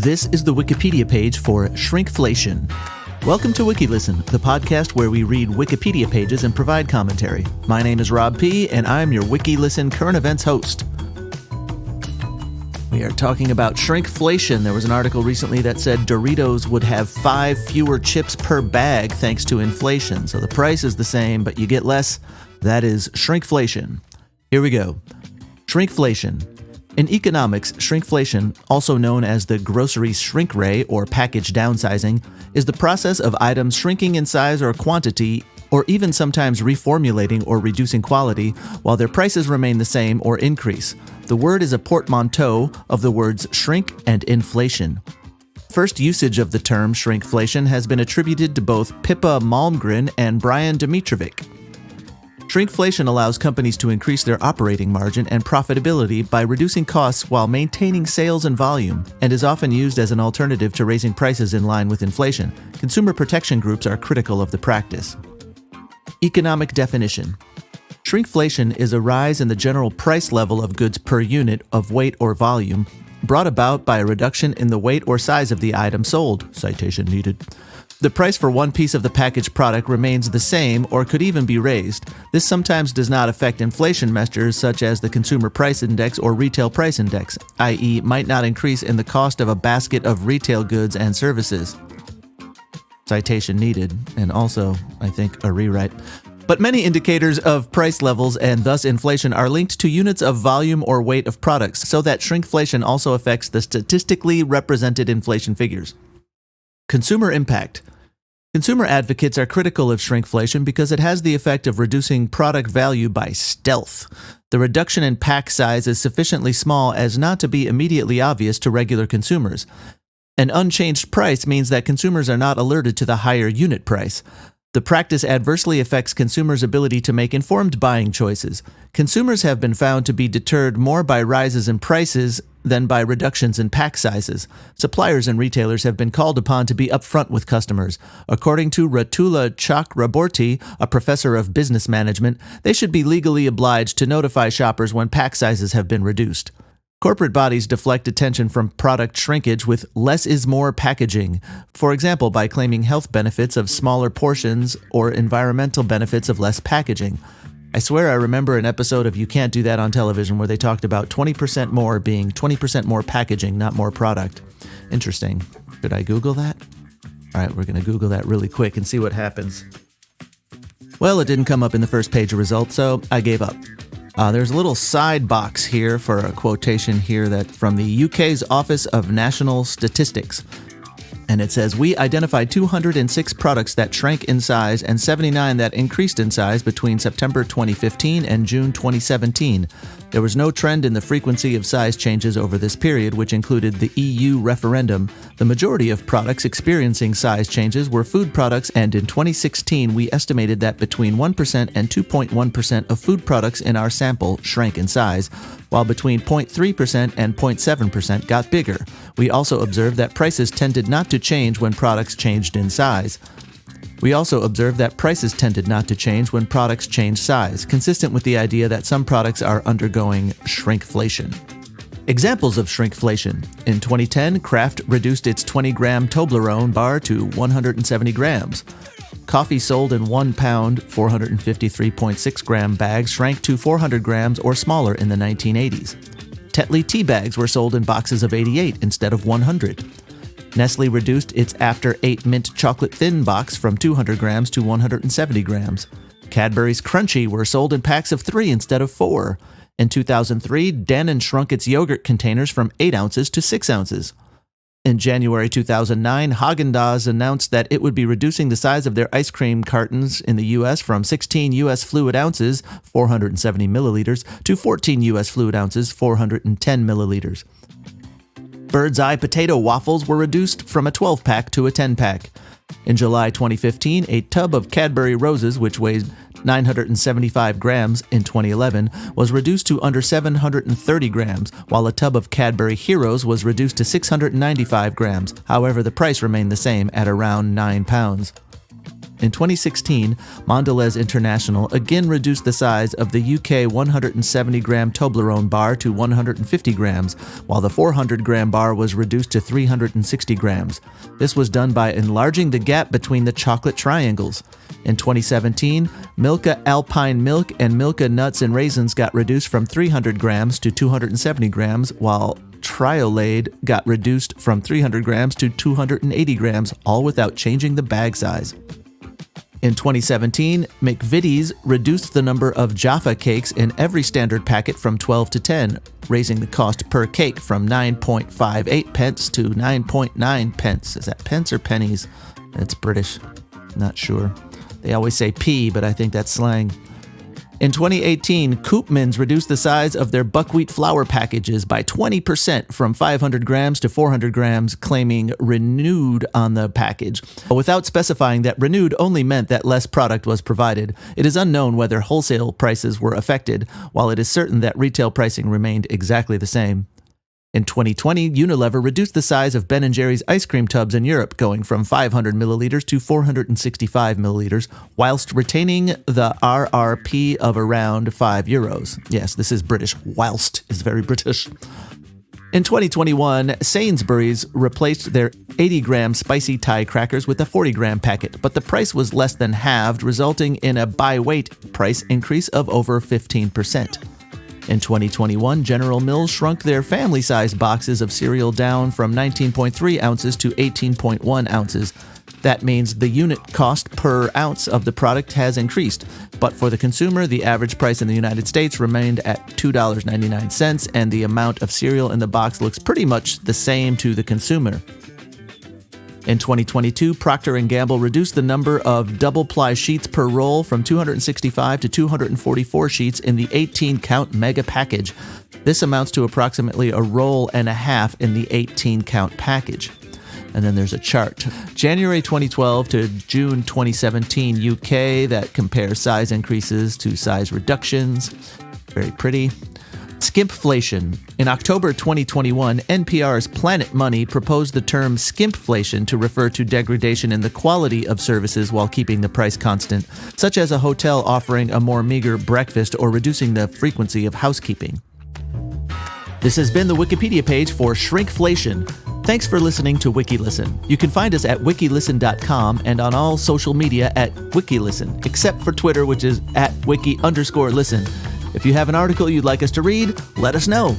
This is the Wikipedia page for Shrinkflation. Welcome to WikiListen, the podcast where we read Wikipedia pages and provide commentary. My name is Rob P., and I'm your WikiListen current events host. We are talking about shrinkflation. There was an article recently that said Doritos would have 5 fewer chips per bag thanks to inflation. So the price is the same, but you get less. That is shrinkflation. Here we go. Shrinkflation. In economics, shrinkflation, also known as the grocery shrink ray or package downsizing, is the process of items shrinking in size or quantity, or even sometimes reformulating or reducing quality, while their prices remain the same or increase. The word is a portmanteau of the words shrink and inflation. First usage of the term shrinkflation has been attributed to both Pippa Malmgren and Brian Dimitrovic. Shrinkflation allows companies to increase their operating margin and profitability by reducing costs while maintaining sales and volume, and is often used as an alternative to raising prices in line with inflation. Consumer protection groups are critical of the practice. Economic definition. Shrinkflation is a rise in the general price level of goods per unit of weight or volume, brought about by a reduction in the weight or size of the item sold. Citation needed. The price for one piece of the packaged product remains the same or could even be raised. This sometimes does not affect inflation measures such as the Consumer Price Index or Retail Price Index, i.e. might not increase in the cost of a basket of retail goods and services. Citation needed, and also, I think, a rewrite. But many indicators of price levels and thus inflation are linked to units of volume or weight of products, so that shrinkflation also affects the statistically represented inflation figures. Consumer impact. Consumer advocates are critical of shrinkflation because it has the effect of reducing product value by stealth. The reduction in pack size is sufficiently small as not to be immediately obvious to regular consumers. An unchanged price means that consumers are not alerted to the higher unit price. The practice adversely affects consumers' ability to make informed buying choices. Consumers have been found to be deterred more by rises in prices than by reductions in pack sizes. Suppliers and retailers have been called upon to be upfront with customers. According to Ratula Chakraborty, a professor of business management, they should be legally obliged to notify shoppers when pack sizes have been reduced. Corporate bodies deflect attention from product shrinkage with less is more packaging, for example, by claiming health benefits of smaller portions or environmental benefits of less packaging. I swear I remember an episode of You Can't Do That on Television where they talked about 20% more being 20% more packaging, not more product. Interesting. Should I Google that? All right, we're going to Google that really quick and see what happens. Well, it didn't come up in the first page of results, so I gave up. There's a little side box here for a quotation here that from the UK's Office of National Statistics. And it says, we identified 206 products that shrank in size and 79 that increased in size between September 2015 and June 2017. There was no trend in the frequency of size changes over this period, which included the EU referendum. The majority of products experiencing size changes were food products, and in 2016 we estimated that between 1% and 2.1% of food products in our sample shrank in size, while between 0.3% and 0.7% got bigger. We also observed that prices tended not to change when products changed in size. Consistent with the idea that some products are undergoing shrinkflation. Examples of shrinkflation. In 2010, Kraft reduced its 20-gram Toblerone bar to 170 grams. Coffee sold in 1 pound, 453.6 gram bags shrank to 400 grams or smaller in the 1980s. Tetley tea bags were sold in boxes of 88 instead of 100. Nestle reduced its After 8 Mint Chocolate Thin box from 200 grams to 170 grams. Cadbury's Crunchy were sold in packs of 3 instead of 4. In 2003, Dannon shrunk its yogurt containers from 8 ounces to 6 ounces. In January 2009, Haagen-Dazs announced that it would be reducing the size of their ice cream cartons in the U.S. from 16 U.S. fluid ounces, 470 milliliters, to 14 U.S. fluid ounces, 410 milliliters. Bird's Eye potato waffles were reduced from a 12-pack to a 10-pack. In July 2015, a tub of Cadbury Roses, which weighed 975 grams in 2011, was reduced to under 730 grams, while a tub of Cadbury Heroes was reduced to 695 grams. However, the price remained the same at around £9. In 2016, Mondelez International again reduced the size of the UK 170-gram Toblerone bar to 150 grams, while the 400-gram bar was reduced to 360 grams. This was done by enlarging the gap between the chocolate triangles. In 2017, Milka Alpine Milk and Milka Nuts and Raisins got reduced from 300 grams to 270 grams, while Triolade got reduced from 300 grams to 280 grams, all without changing the bag size. In 2017, McVitie's reduced the number of Jaffa cakes in every standard packet from 12 to 10, raising the cost per cake from 9.58 pence to 9.9 pence. Is that pence or pennies? It's British. Not sure. They always say p, but I think that's slang. In 2018, Koopmans reduced the size of their buckwheat flour packages by 20% from 500 grams to 400 grams, claiming renewed on the package, without specifying that renewed only meant that less product was provided. It is unknown whether wholesale prices were affected, while it is certain that retail pricing remained exactly the same. In 2020, Unilever reduced the size of Ben & Jerry's ice cream tubs in Europe, going from 500 milliliters to 465 milliliters, whilst retaining the RRP of around €5. Yes, this is British. Whilst is very British. In 2021, Sainsbury's replaced their 80-gram spicy Thai crackers with a 40-gram packet, but the price was less than halved, resulting in a by-weight price increase of over 15%. In 2021, General Mills shrunk their family-sized boxes of cereal down from 19.3 ounces to 18.1 ounces. That means the unit cost per ounce of the product has increased, but for the consumer, the average price in the United States remained at $2.99, and the amount of cereal in the box looks pretty much the same to the consumer. In 2022, Procter & Gamble reduced the number of double-ply sheets per roll from 265 to 244 sheets in the 18-count mega package. This amounts to approximately a roll and a half in the 18-count package. And then there's a chart. January 2012 to June 2017 UK that compares size increases to size reductions. Very pretty. Skimpflation. In October 2021, NPR's Planet Money proposed the term skimpflation to refer to degradation in the quality of services while keeping the price constant, such as a hotel offering a more meager breakfast or reducing the frequency of housekeeping. This has been the Wikipedia page for Shrinkflation. Thanks for listening to WikiListen. You can find us at wikilisten.com and on all social media at WikiListen, except for Twitter, which is at wiki_listen. If you have an article you'd like us to read, let us know.